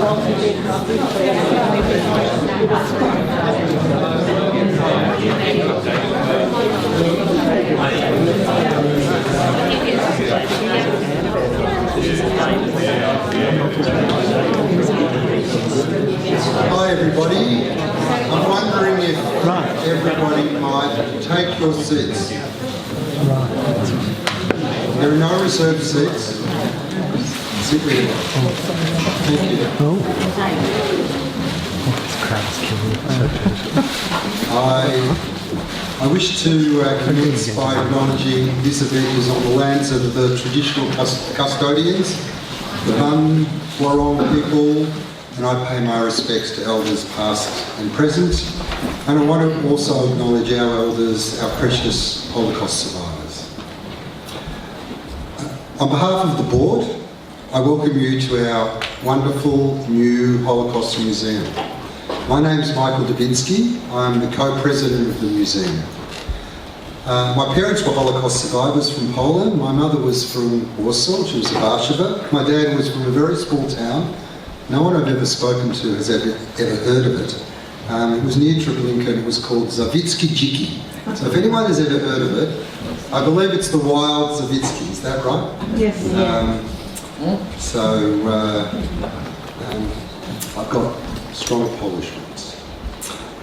Hi everybody. I'm wondering if everybody might take your seats. There are no reserved seats. Sit where you are. Thank you. I wish to commence by acknowledging this event is on the lands of the traditional custodians, the Bun Warong people, and I pay my respects to elders past and present. And I want to also acknowledge our elders, our precious Holocaust survivors. On behalf of the board, I welcome you to our wonderful new Holocaust Museum. My name is Maciej Dawiński. I'm the co-president of the museum. My parents were Holocaust survivors from Poland. My mother was from Warsaw, she was a Warszawa. My dad was from a very small town. No one I've ever spoken to has ever heard of it. It was near Treblinka and it was called Zawitskie Dziki. So if anyone has ever heard of it, I believe it's the wild Zawitskie, is that right? Yes. I've got strong Polish roots.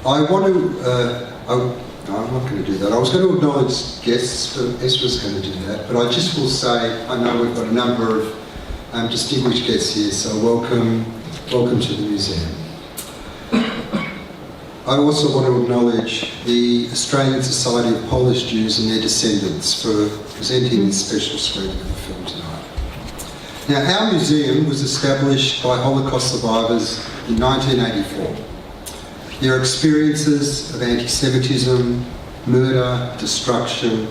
I'm not going to do that. I was going to acknowledge guests, but Esther's going to do that. But I just will say, I know we've got a number of distinguished guests here, so welcome to the museum. I also want to acknowledge the Australian Society of Polish Jews and their descendants for presenting this special screening of the film tonight. Now, our museum was established by Holocaust survivors in 1984. Their experiences of anti-Semitism, murder, destruction,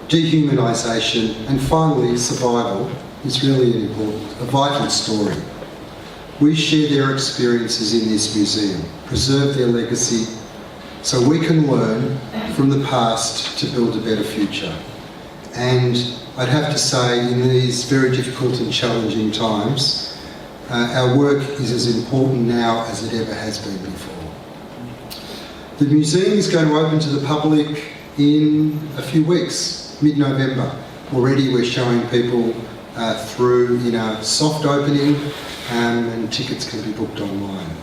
dehumanisation, and finally survival is really a vital story. We share their experiences in this museum, preserve their legacy, so we can learn from the past to build a better future. And I'd have to say, in these very difficult and challenging times, our work is as important now as it ever has been before. The museum is going to open to the public in a few weeks, mid-November. Already we're showing people through in a soft opening, and tickets can be booked online.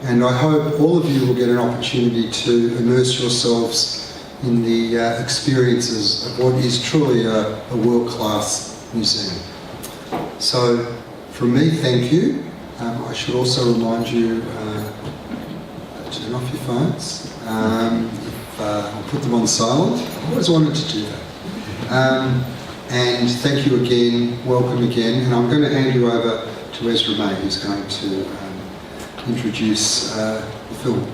And I hope all of you will get an opportunity to immerse yourselves in the experiences of what is truly a world-class museum. So from me, thank you. I should also remind you, turn off your phones. I'll put them on silent. I always wanted to do that. And thank you again, welcome again, and I'm going to hand you over to Ezra May, who's going to introduce the film.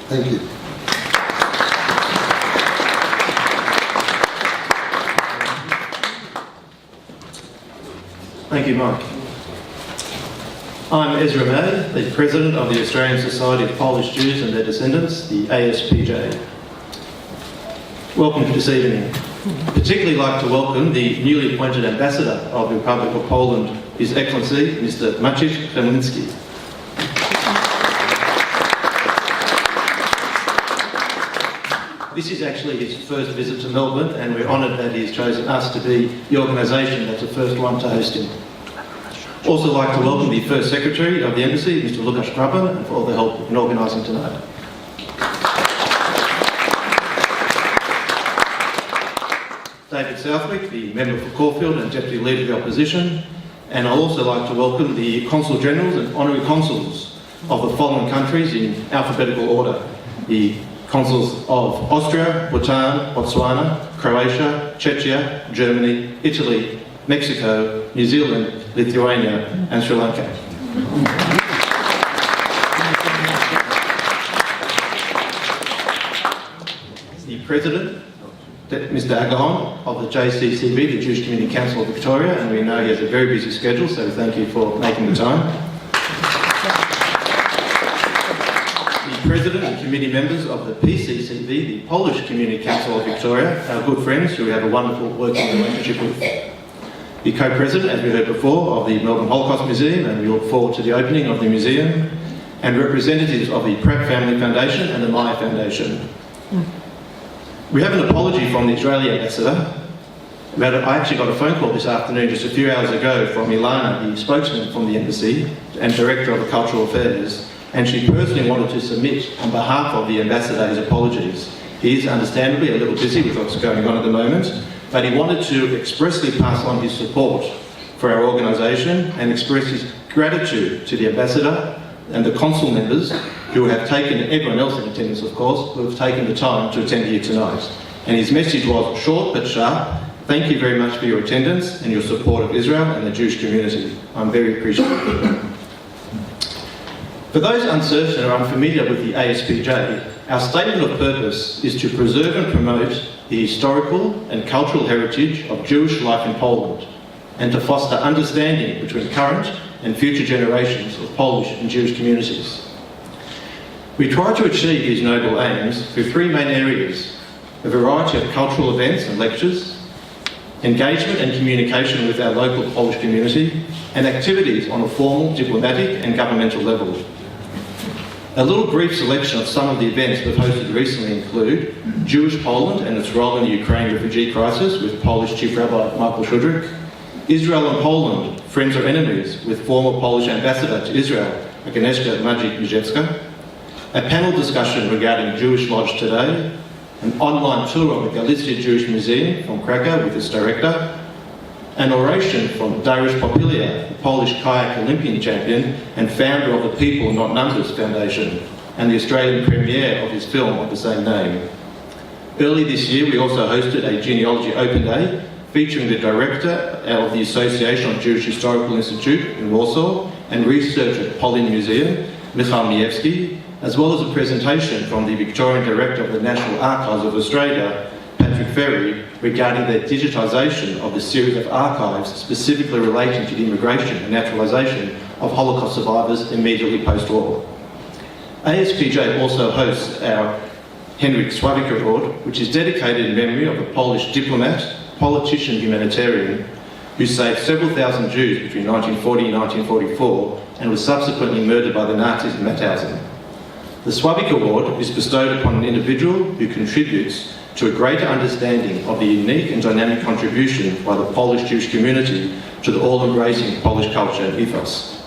Thank you. Thank you, Mike. I'm Ezra May, the President of the Australian Society of Polish Jews and their Descendants, the ASPJ. Welcome this evening. I'd particularly like to welcome the newly appointed Ambassador of the Republic of Poland, His Excellency, Mr. Maciej Chmieliński. This is actually his first visit to Melbourne, and we're honoured that he has chosen us to be the organisation that's the first one to host him. Also like to welcome the First Secretary of the Embassy, Mr. Lukasz Krapa, and for all the help in organising tonight. David Southwick, the Member for Caulfield and Deputy Leader of the Opposition, and I'd also like to welcome the Consuls General and Honorary Consuls of the following countries in alphabetical order. The Consuls of Austria, Bhutan, Botswana, Croatia, Czechia, Germany, Italy, Mexico, New Zealand, Lithuania and Sri Lanka. The President, Mr. Agahan of the JCCV, the Jewish Community Council of Victoria, and we know he has a very busy schedule, so thank you for making the time. The President and committee members of the PCCV, the Polish Community Council of Victoria, our good friends who we have a wonderful working relationship with. the co-president, as we heard before, of the Melbourne Holocaust Museum, and we look forward to the opening of the museum, and representatives of the Pratt Family Foundation and the Maciej Foundation. We have an apology from the Israeli ambassador. I actually got a phone call this afternoon, just a few hours ago, from Ilana, the spokesman from the embassy and director of the Cultural Affairs, and she personally wanted to submit on behalf of the ambassador his apologies. He is understandably a little busy with what's going on at the moment, but he wanted to expressly pass on his support for our organisation and express his gratitude to the ambassador and the consul members who have taken, everyone else in attendance of course, who have taken the time to attend here tonight. And his message was short but sharp. Thank you very much for your attendance and your support of Israel and the Jewish community. I'm very appreciative. For those uncertain or unfamiliar with the ASPJ, our statement of purpose is to preserve and promote the historical and cultural heritage of Jewish life in Poland and to foster understanding between current and future generations of Polish and Jewish communities. We try to achieve these noble aims through three main areas: a variety of cultural events and lectures, engagement and communication with our local Polish community, and activities on a formal, diplomatic and governmental level. A little brief selection of some of the events we've hosted recently include Jewish Poland and its role in the Ukraine refugee crisis with Polish Chief Rabbi Michael Shudrick, Israel and Poland, Friends or Enemies, with former Polish ambassador to Israel, Agnieszka Maciej, a panel discussion regarding Jewish Lodge Today, an online tour of the Galicia Jewish Museum from Krakow with its director, an oration from Dariusz Popilia, the Polish kayak Olympian champion and founder of the People Not Numbers Foundation, and the Australian premiere of his film of the same name. Early this year we also hosted a genealogy open day featuring the director of the Association of Jewish Historical Institute in Warsaw and researcher at Polin Museum, Michał Chmieliński, as well as a presentation from the Victorian Director of the National Archives of Australia, Patrick Ferry, regarding the digitisation of the series of archives specifically relating to the immigration and naturalisation of Holocaust survivors immediately post-war. ASPJ also hosts our Henryk Sławik Award, which is dedicated in memory of a Polish diplomat, politician, humanitarian, who saved several thousand Jews between 1940 and 1944 and was subsequently murdered by the Nazis in Mauthausen. The Sławik Award is bestowed upon an individual who contributes to a greater understanding of the unique and dynamic contribution by the Polish Jewish community to the all-embracing Polish culture and ethos.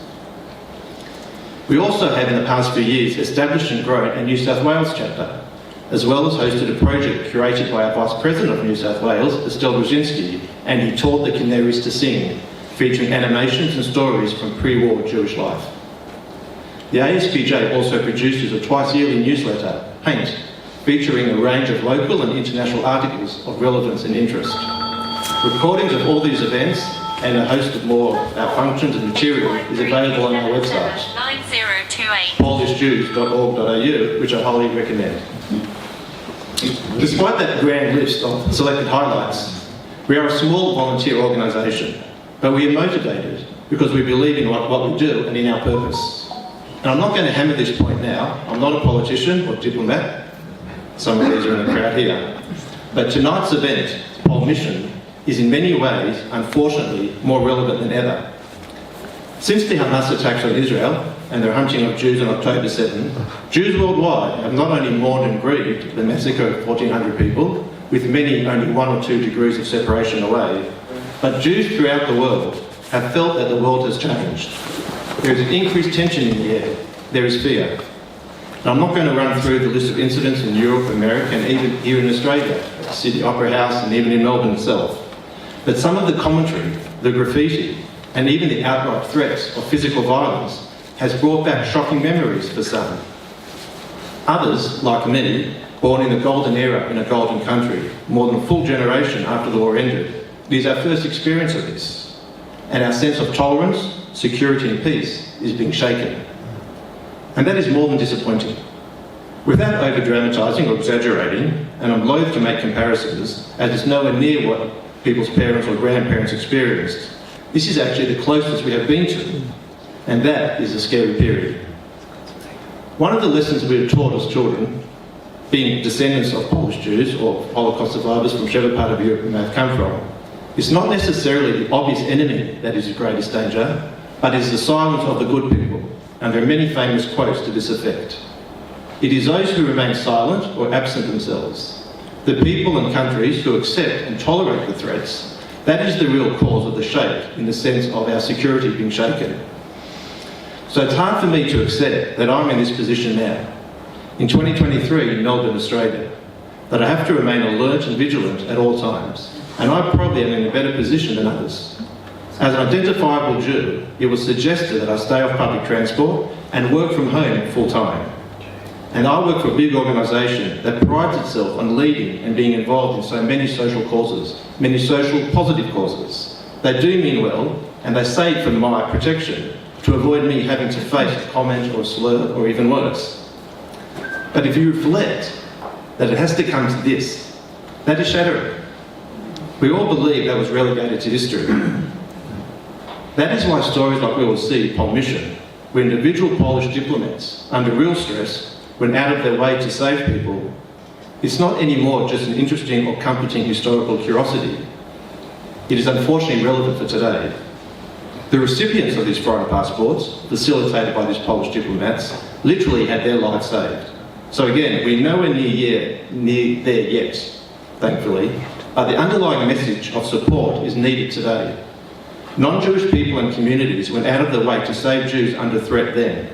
We also have in the past few years established and grown a New South Wales chapter, as well as hosted a project curated by our Vice President of New South Wales, Estelle Brzezinski, and He Taught the Canaries to Sing, featuring animations and stories from pre-war Jewish life. The ASPJ also produces a twice-yearly newsletter, Paint, featuring a range of local and international articles of relevance and interest. Recordings of all these events and a host of more our functions and material is available on our website, 9028 polishjews.org.au, which I highly recommend. Despite that grand list of selected highlights, we are a small volunteer organisation, but we are motivated because we believe in what we do and in our purpose. And I'm not going to hammer this point now. I'm not a politician or diplomat. Some of these are in the crowd here. But tonight's event, Pol Mission, is in many ways, unfortunately, more relevant than ever. Since the Hamas attacks on Israel and their hunting of Jews on October 7, Jews worldwide have not only mourned and grieved the massacre of 1,400 people, with many only 1 or 2 degrees of separation away, but Jews throughout the world have felt that the world has changed. There is an increased tension in the air. There is fear. And I'm not going to run through the list of incidents in Europe, America, and even here in Australia, at the Sydney Opera House and even in Melbourne itself. But some of the commentary, the graffiti, and even the outright threats of physical violence has brought back shocking memories for some. Others, like me, born in the golden era in a golden country, more than a full generation after the war ended, it is our first experience of this. And our sense of tolerance, security and peace is being shaken. And that is more than disappointing. Without over-dramatising or exaggerating, and I'm loath to make comparisons, as it's nowhere near what people's parents or grandparents experienced, this is actually the closest we have been to, and that is a scary period. One of the lessons we were taught as children, being descendants of Polish Jews or Holocaust survivors from whichever part of Europe we may have come from, It's not necessarily the obvious enemy that is the greatest danger, but is the silence of the good people, and there are many famous quotes to this effect. It is those who remain silent or absent themselves, the people and countries who accept and tolerate the threats, that is the real cause of the shake, in the sense of our security being shaken. So it's hard for me to accept that I'm in this position now, in 2023 in Melbourne, Australia, that I have to remain alert and vigilant at all times, and I probably am in a better position than others. As an identifiable Jew, it was suggested that I stay off public transport and work from home full time. And I work for a big organisation that prides itself on leading and being involved in so many social causes, many social positive causes. They do mean well, and they say it for my protection, to avoid me having to face a comment or a slur or even worse. But if you reflect that it has to come to this, that is shattering. We all believe that was relegated to history. That is why stories like we will see Polmission, where individual Polish diplomats, under real stress, went out of their way to save people, it's not anymore just an interesting or comforting historical curiosity. It is unfortunately relevant for today. The recipients of these foreign passports, facilitated by these Polish diplomats, literally had their lives saved. So again, we're nowhere near there yet, thankfully, but the underlying message of support is needed today. Non-Jewish people and communities went out of their way to save Jews under threat then.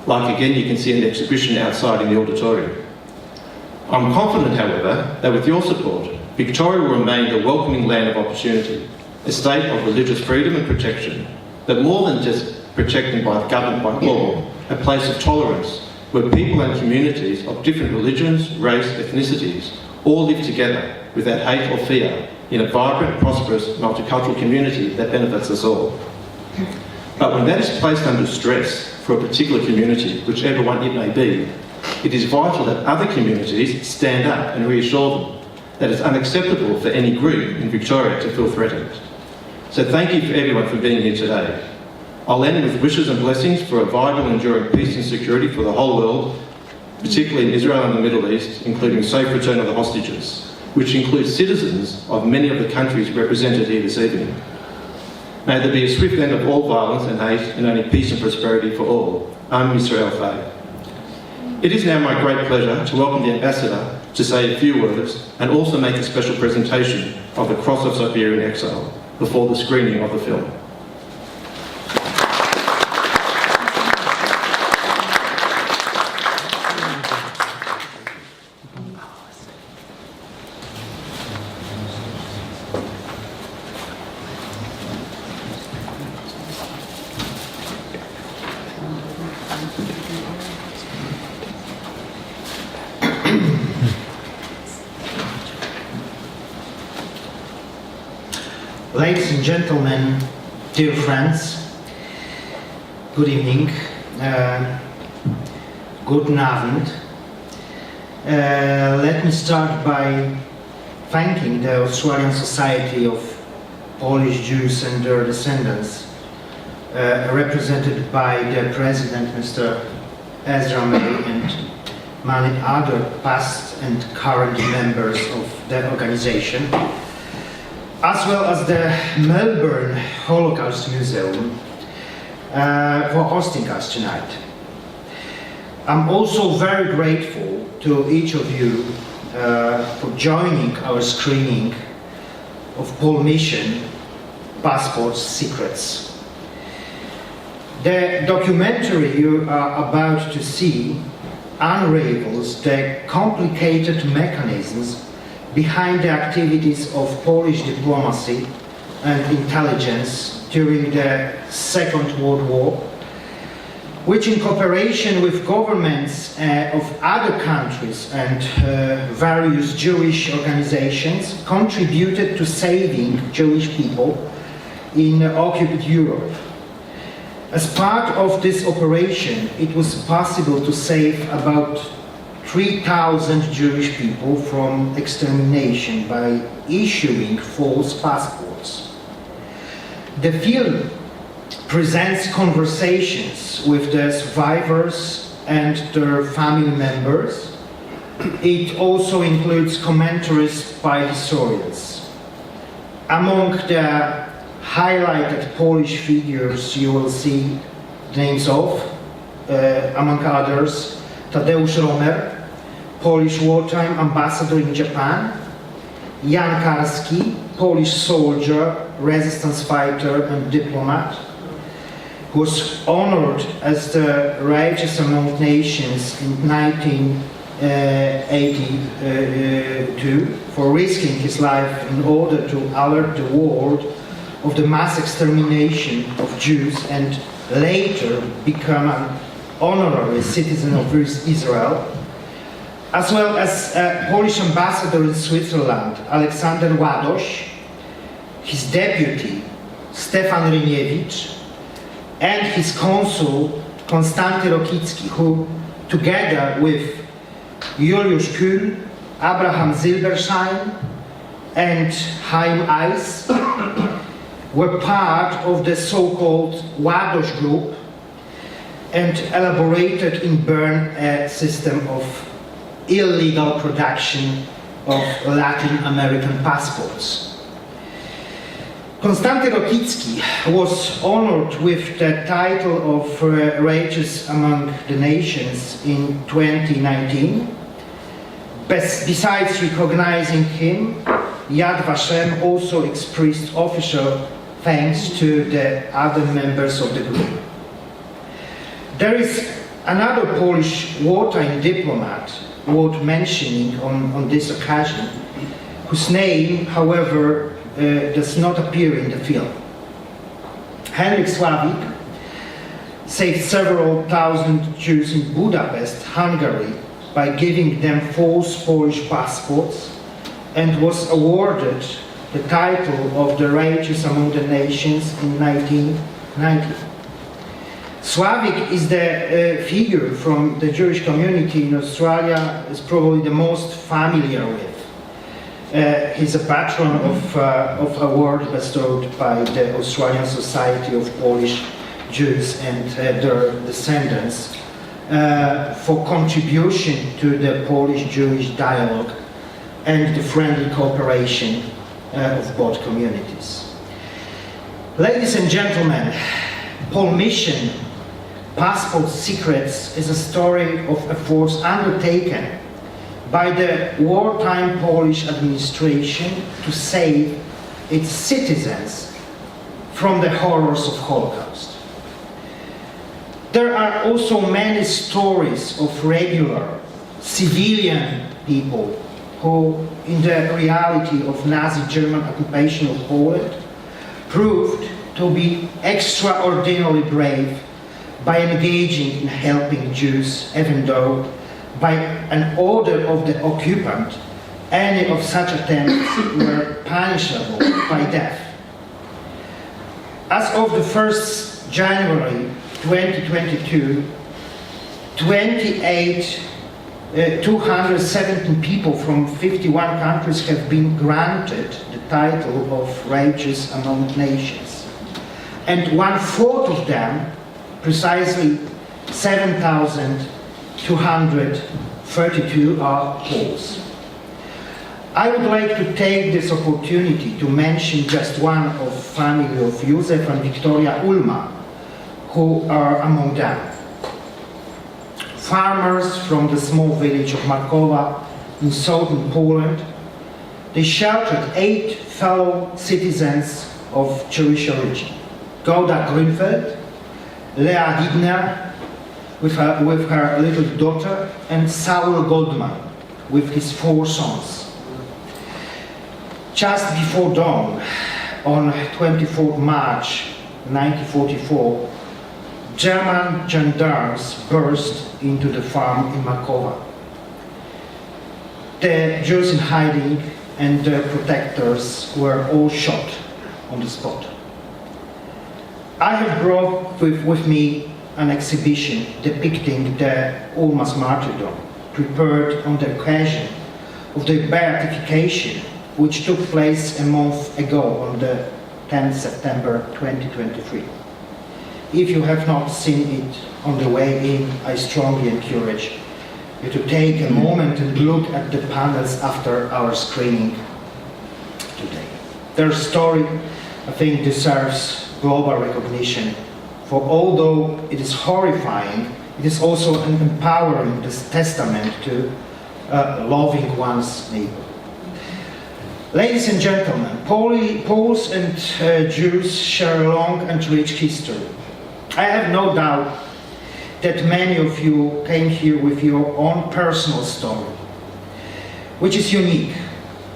Like again you can see in the exhibition outside in the auditorium. I'm confident, however, that with your support, Victoria will remain a welcoming land of opportunity, a state of religious freedom and protection, but more than just protected by government by law, a place of tolerance where people and communities of different religions, race, ethnicities all live together without hate or fear in a vibrant, prosperous, multicultural community that benefits us all. But when that is placed under stress for a particular community, whichever one it may be, it is vital that other communities stand up and reassure them that it's unacceptable for any group in Victoria to feel threatened. So thank you for everyone for being here today. I'll end with wishes and blessings for a vital and enduring peace and security for the whole world, particularly in Israel and the Middle East, including safe return of the hostages, which includes citizens of many of the countries represented here this evening. May there be a swift end of all violence and hate, and only peace and prosperity for all. Am Yisrael Chai. It is now my great pleasure to welcome the Ambassador to say a few words and also make a special presentation of the Cross of Siberian Exile before the screening of the film. Ladies and gentlemen, dear friends, good evening, guten Abend. Let me start by thanking the Australian Society of Polish Jews and their Descendants, represented by the President, Mr. Ezra May, and many other past and current members of the organization, as well as the Melbourne Holocaust Museum for hosting us tonight. I'm also very grateful to each of you for joining our screening of Polmission Passports Secrets. The documentary you are about to see unravels the complicated mechanisms behind the activities of Polish diplomacy and intelligence during the Second World War, which in cooperation with governments of other countries and various Jewish organizations contributed to saving Jewish people in occupied Europe. As part of this operation, it was possible to save about 3,000 Jewish people from extermination by issuing false passports. The film presents conversations with the survivors and their family members. It also includes commentaries by historians. Among the highlighted Polish figures you will see names of, among others, Tadeusz Romer, Polish wartime ambassador in Japan, Jan Karski, Polish soldier, resistance fighter and diplomat, who was honored as the Righteous Among Nations in 1982 for risking his life in order to alert the world of the mass extermination of Jews, and later become an honorary citizen of Israel, as well as a Polish ambassador in Switzerland, Aleksander Ładoś, his deputy, Stefan Ryniewicz, and his consul, Konstanty Rokicki, who, together with Juliusz Kühn, Abraham Silberschein, and Chaim Eis, were part of the so-called Ładoś group and elaborated in Bern a system of illegal production of Latin American passports. Konstanty Rokicki was honored with the title of Righteous Among the Nations in 2019. Besides recognizing him, Yad Vashem also expressed official thanks to the other members of the group. There is another Polish wartime diplomat worth mentioning on this occasion, whose name, however, does not appear in the film. Henryk Sławik saved several thousand Jews in Budapest, Hungary, by giving them false Polish passports, and was awarded the title of the Righteous Among the Nations in 1990. Sławik is the figure from the Jewish community in Australia is probably the most familiar with. He's a patron of award bestowed by the Australian Society of Polish Jews and their descendants for contribution to the Polish-Jewish dialogue and the friendly cooperation of both communities. Ladies and gentlemen, Polmission Passports Secrets is a story of efforts undertaken by the wartime Polish administration to save its citizens from the horrors of Holocaust. There are also many stories of regular civilian people who, in the reality of Nazi German occupation of Poland, proved to be extraordinarily brave by engaging in helping Jews, even though by an order of the occupant, any of such attempts were punishable by death. As of the 1st January 2022, 217 people from 51 countries have been granted the title of Righteous Among Nations, and 1/4 of them, precisely 7,232, are Poles. I would like to take this opportunity to mention just one of family of Józef and Victoria Ulma, who are among them. Farmers from the small village of Markowa in southern Poland, they sheltered 8 fellow citizens of Jewish origin. Golda Grünfeld, Lea Widner with her little daughter, and Saul Goldman with his 4 sons. Just before dawn, on 24 March 1944, German gendarmes burst into the farm in Markowa. The Jews in hiding and their protectors were all shot on the spot. I have brought with me an exhibition depicting the Ulma's martyrdom, prepared on the occasion of the beatification, which took place a month ago on the 10th September 2023. If you have not seen it on the way in, I strongly encourage you to take a moment and look at the panels after our screening today. Their story, I think, deserves global recognition, for although it is horrifying, it is also an empowering testament to loving one's neighbor. Ladies and gentlemen, Poles and Jews share a long and rich history. I have no doubt that many of you came here with your own personal story, which is unique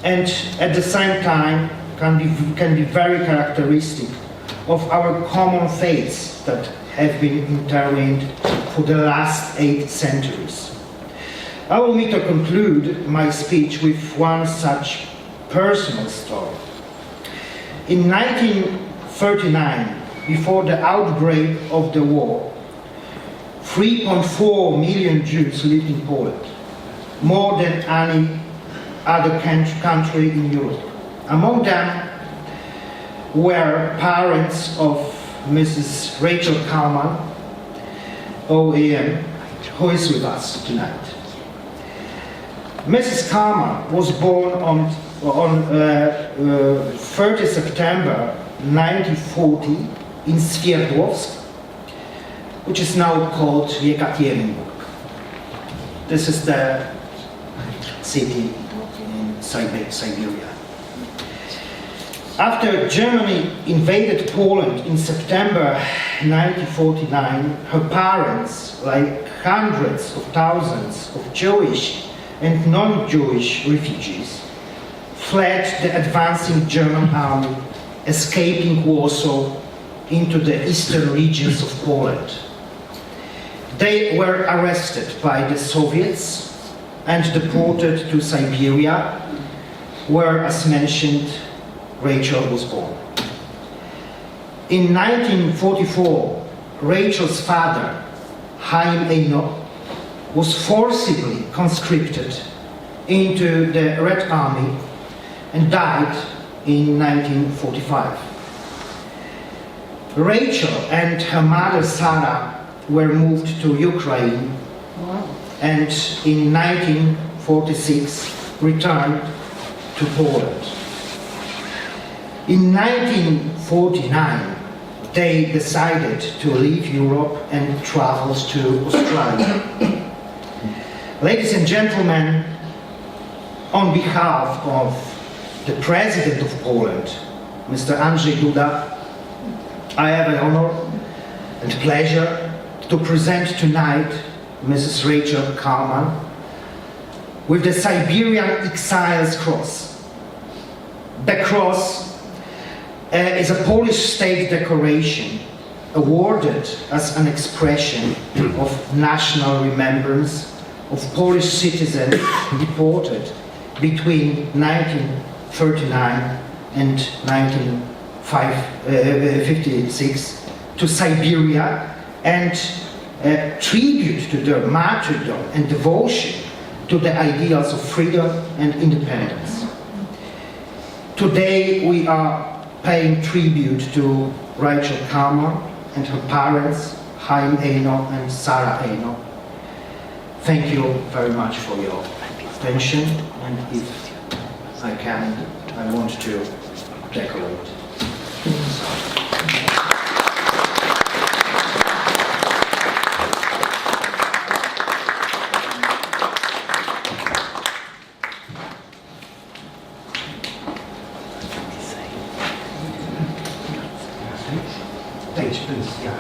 and at the same time can be very characteristic of our common faiths that have been intertwined for the last 8 centuries. Allow me to conclude my speech with one such personal story. In 1939, before the outbreak of the war, 3.4 million Jews lived in Poland, more than any other country in Europe. Among them were parents of Mrs. Rachel Kalman, OAM, who is with us tonight. Mrs. Kalman was born on 30 September 1940 in Swierdłowsk, which is now called Yekaterinburg. This is the city in Siberia. After Germany invaded Poland in September 1949, her parents, like hundreds of thousands of Jewish and non-Jewish refugees, fled the advancing German army, escaping Warsaw into the eastern regions of Poland. They were arrested by the Soviets and deported to Siberia, where, as mentioned, Rachel was born. In 1944, Rachel's father, Chaim Eino, was forcibly conscripted into the Red Army and died in 1945. Rachel and her mother Sarah were moved to Ukraine and in 1946 returned to Poland. In 1949, they decided to leave Europe and traveled to Australia. Ladies and gentlemen, on behalf of the President of Poland, Mr. Andrzej Duda, I have an honor and pleasure to present tonight Mrs. Rachel Kalman with the Siberian Exiles Cross. The cross is a Polish state decoration awarded as an expression of national remembrance of Polish citizens deported between 1939 and 1956 to Siberia, and tribute to their martyrdom and devotion to the ideals of freedom and independence. Today we are paying tribute to Rachel Kalman and her parents, Chaim Eino and Sarah Eino. Thank you very much for your attention, and if I can, I want to decorate. Thanks, please. Yeah.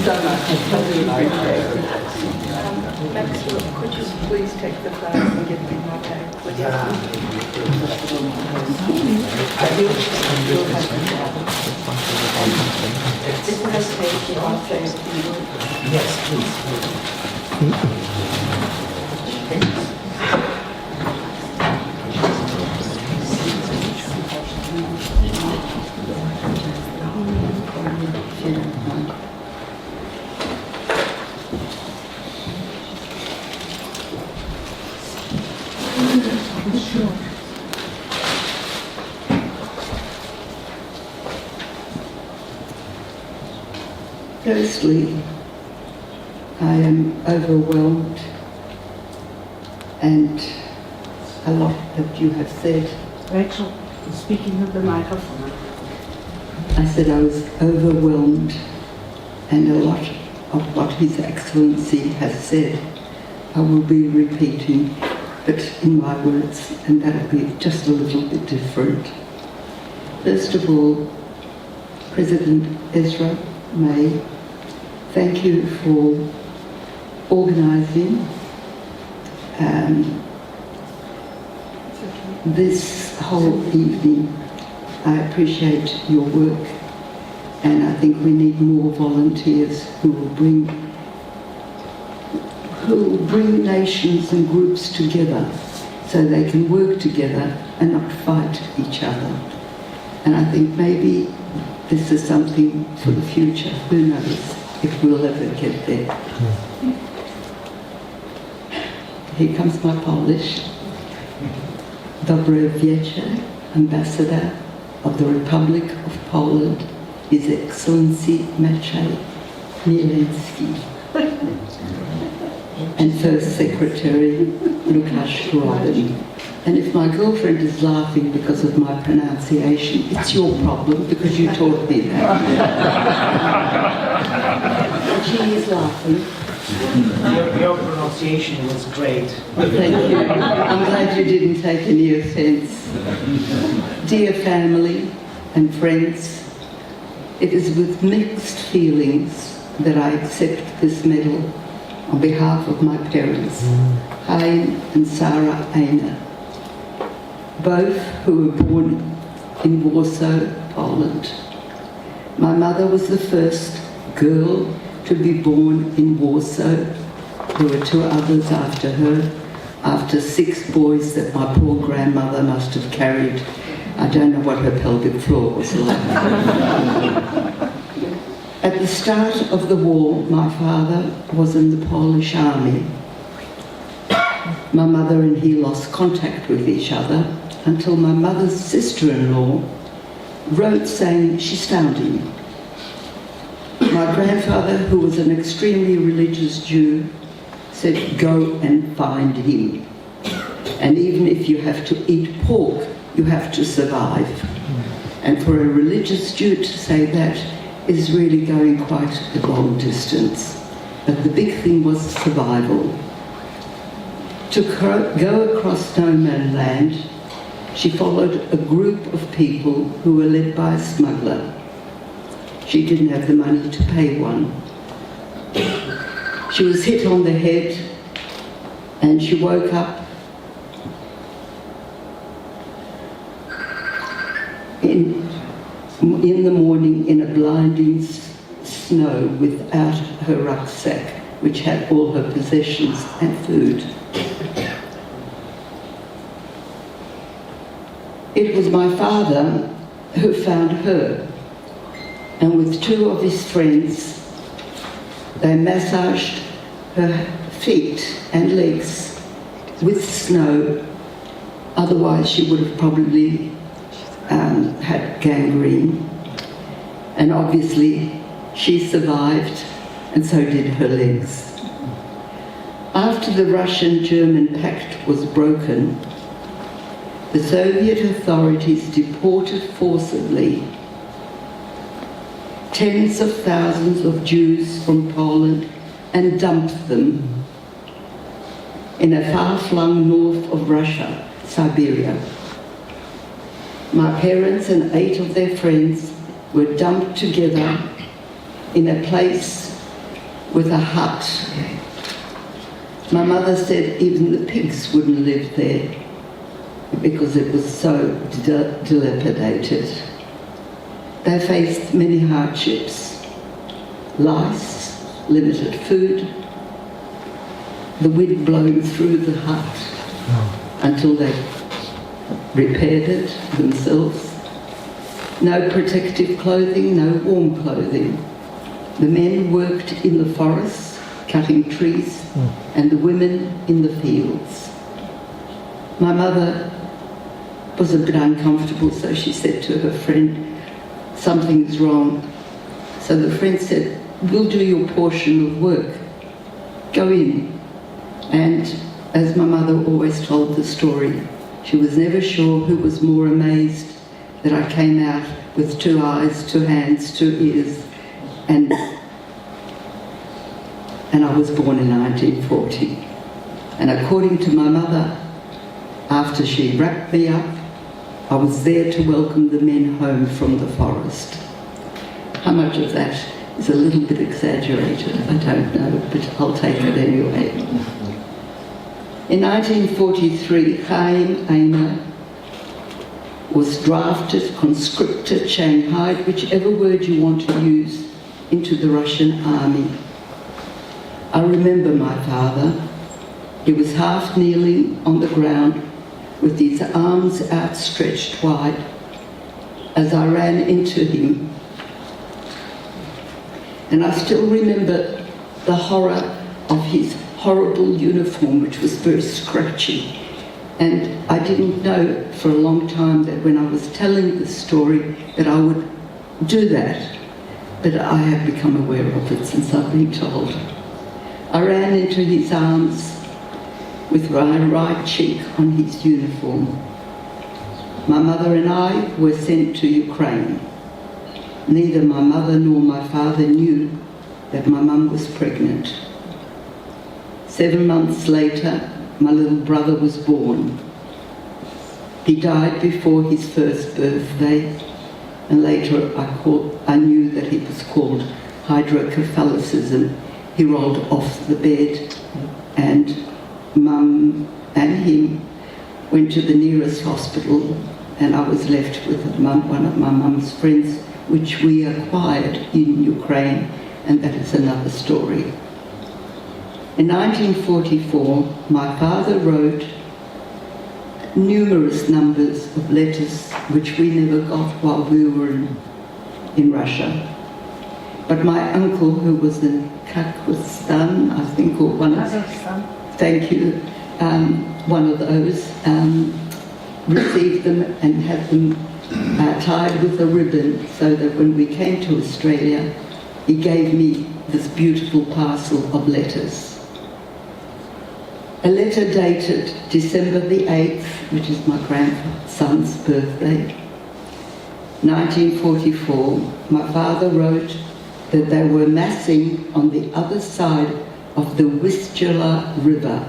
so much. I totally appreciate it. Maxwell, could you please take the flag and give me my bag, please? I will have the flag. Is it okay if I say a few words? Yes, please. Firstly, I am overwhelmed and a lot that you have said. Rachel, speaking of the microphone. I said I was overwhelmed and a lot of what His Excellency has said I will be repeating, but in my words, and that'll be just a little bit different. First of all, President Ezra May, thank you for organising this whole evening. I appreciate your work, and I think we need more volunteers who will bring nations and groups together so they can work together and not fight each other. And I think maybe this is something for the future. Who knows if we'll ever get there. Here comes my Polish. Dobre wieczór, Ambassador of the Republic of Poland, His Excellency Maciej, Chmieliński, and First Secretary Łukasz Robin. And if my girlfriend is laughing because of my pronunciation, it's your problem because you taught me that. She is laughing. Your pronunciation was great. Thank you. I'm glad you didn't take any offence. Dear family and friends, it is with mixed feelings that I accept this medal on behalf of my parents, Hein and Sarah Einer, both who were born in Warsaw, Poland. My mother was the first girl to be born in Warsaw. There were two others after her, after 6 boys that my poor grandmother must have carried. I don't know what her pelvic floor was like. At the start of the war, my father was in the Polish army. My mother and he lost contact with each other until my mother's sister-in-law wrote saying she's found him. My grandfather, who was an extremely religious Jew, said, go and find him. And even if you have to eat pork, you have to survive. And for a religious Jew to say that is really going quite a long distance. But the big thing was survival. To go across no man's land, she followed a group of people who were led by a smuggler. She didn't have the money to pay one. She was hit on the head and she woke up in the morning in a blinding snow without her rucksack, which had all her possessions and food. It was my father who found her, and with 2 of his friends, they massaged her feet and legs with snow, otherwise she would have probably had gangrene. And obviously she survived, and so did her legs. After the Russian-German pact was broken, the Soviet authorities deported forcibly tens of thousands of Jews from Poland and dumped them in a far-flung north of Russia, Siberia. My parents and 8 of their friends were dumped together in a place with a hut. My mother said even the pigs wouldn't live there because it was so dilapidated. They faced many hardships: lice, limited food, the wind blowing through the hut until they repaired it themselves. No protective clothing, no warm clothing. The men worked in the forests, cutting trees, and the women in the fields. My mother was a bit uncomfortable, so she said to her friend, "Something's wrong." So the friend said, "We'll do your portion of work. Go in." And as my mother always told the story, she was never sure who was more amazed that I came out with 2 eyes, 2 hands, 2 ears, and I was born in 1940. And according to my mother, after she wrapped me up, I was there to welcome the men home from the forest. How much of that is a little bit exaggerated, I don't know, but I'll take it anyway. In 1943, Chmieliński was drafted, conscripted, shanghaied, whichever word you want to use, into the Russian army. I remember my father. He was half kneeling on the ground with his arms outstretched wide as I ran into him. And I still remember the horror of his horrible uniform, which was very scratchy. And I didn't know for a long time that when I was telling the story that I would do that, but I have become aware of it since I've been told. I ran into his arms with my right cheek on his uniform. My mother and I were sent to Ukraine. Neither my mother nor my father knew that my mum was pregnant. 7 months later, my little brother was born. He died before his first birthday, and later I knew that he was called hydrocephalicism. He rolled off the bed, and Mum and him went to the nearest hospital, and I was left with one of my mum's friends, which we acquired in Ukraine, and that is another story. In 1944, my father wrote numerous numbers of letters which we never got while we were in Russia. But my uncle, who was in Kazakhstan, I think, or one of thank you, one of those, received them and had them tied with a ribbon so that when we came to Australia, he gave me this beautiful parcel of letters. A letter dated December the 8th, which is my grandson's birthday, 1944, my father wrote that they were massing on the other side of the Vistula River,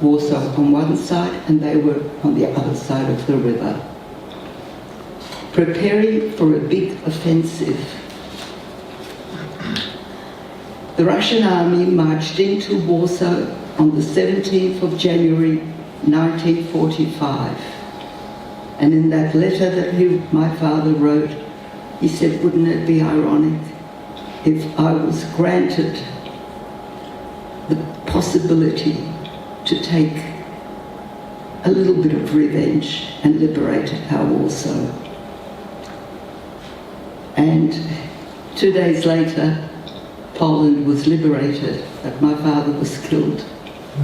Warsaw on one side and they were on the other side of the river, preparing for a big offensive. The Russian army marched into Warsaw on the 17th of January 1945. And in that letter that my father wrote, he said, wouldn't it be ironic if I was granted the possibility to take a little bit of revenge and liberate our Warsaw. And 2 days later, Poland was liberated, but my father was killed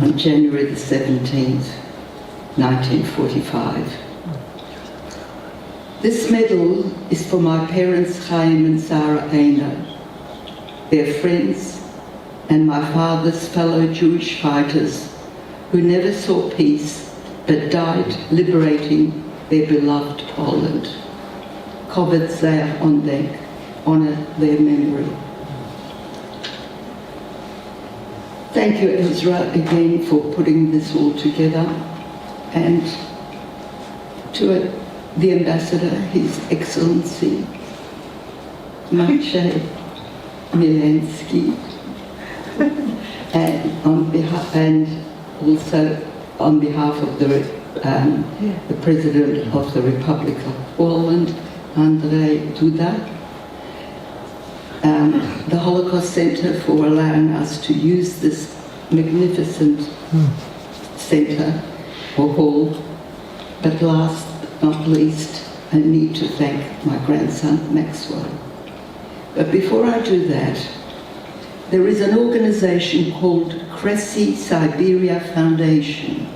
on January the 17th, 1945. This medal is for my parents, Chaim and Sarah Aina, their friends, and my father's fellow Jewish fighters who never saw peace but died liberating their beloved Poland. Kobet Zeh Ondek, honour their memory. Thank you, Ezra, again for putting this all together, and to the Ambassador, His Excellency, Maciej, Chmieliński, and also on behalf of the President of the Republic of Poland, Andrzej Duda, the Holocaust Center for allowing us to use this magnificent center or hall. But last but not least, I need to thank my grandson Maxwell. But before I do that, there is an organization called Kresy Siberia Foundation,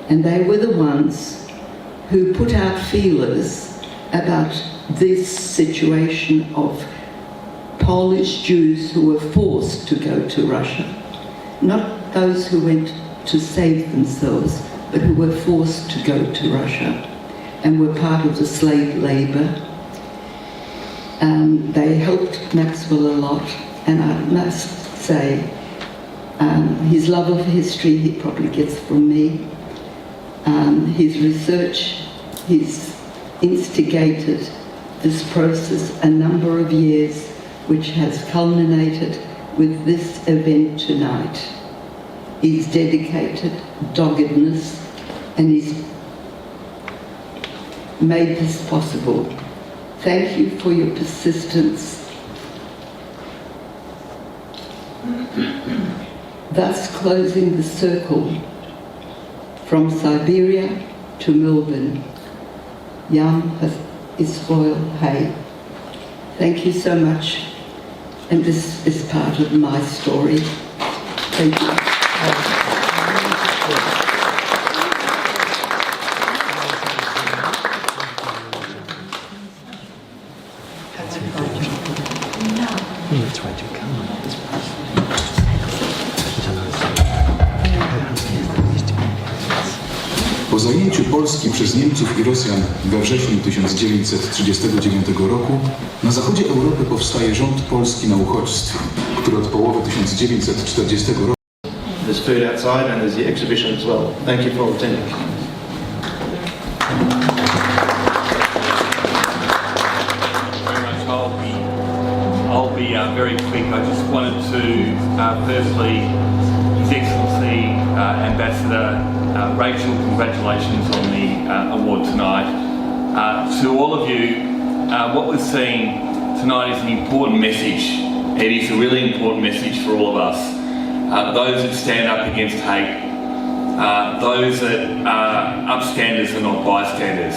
and they were the ones who put out feelers about this situation of Polish Jews who were forced to go to Russia, not those who went to save themselves, but who were forced to go to Russia and were part of the slave labor. They helped Maxwell a lot, and I must say, his love of history he probably gets from me. His research, he's instigated this process a number of years, which has culminated with this event tonight. His dedicated doggedness, and he's made this possible. Thank you for your persistence. Thus closing the circle from Siberia to Melbourne. Yam Israel Hay. Thank you so much. And this is part of my story. Thank you. Po zajęciu Polski przez Niemców i Rosjan we wrześniu 1939 roku na zachodzie Europy powstaje rząd polski na uchodźstwie, który od połowy 1940 roku. There's food outside and there's the exhibition as well. Thank you for attending. I'll be very quick. I just wanted to firstly, His Excellency Ambassador Rachel, congratulations on the award tonight. To all of you, what we're seeing tonight is an important message. It is a really important message for all of us. Those that stand up against hate, those that are upstanders and not bystanders.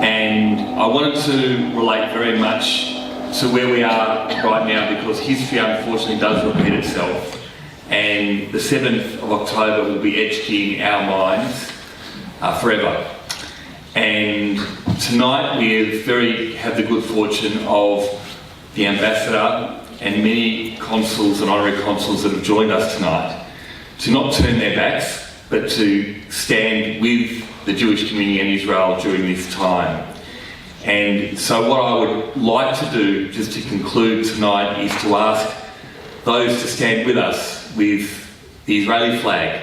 And I wanted to relate very much to where we are right now, because history unfortunately does repeat itself, and the 7th of October will be etched in our minds forever. And tonight we have the good fortune of the Ambassador and many consuls and honorary consuls that have joined us tonight to not turn their backs, but to stand with the Jewish community in Israel during this time. And so what I would like to do, just to conclude tonight, is to ask those to stand with us with the Israeli flag,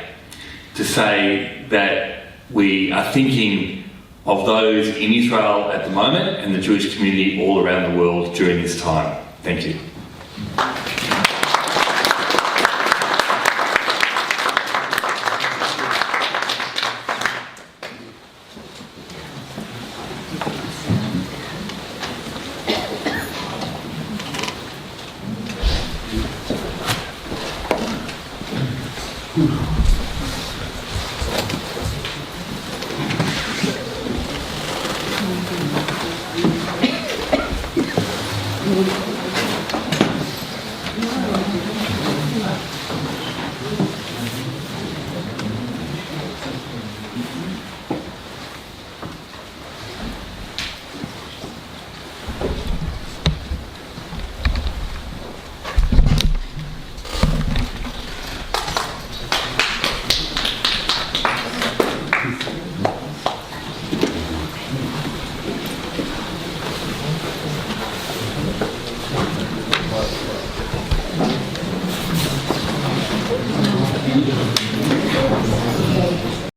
to say that we are thinking of those in Israel at the moment and the Jewish community all around the world during this time. Thank you.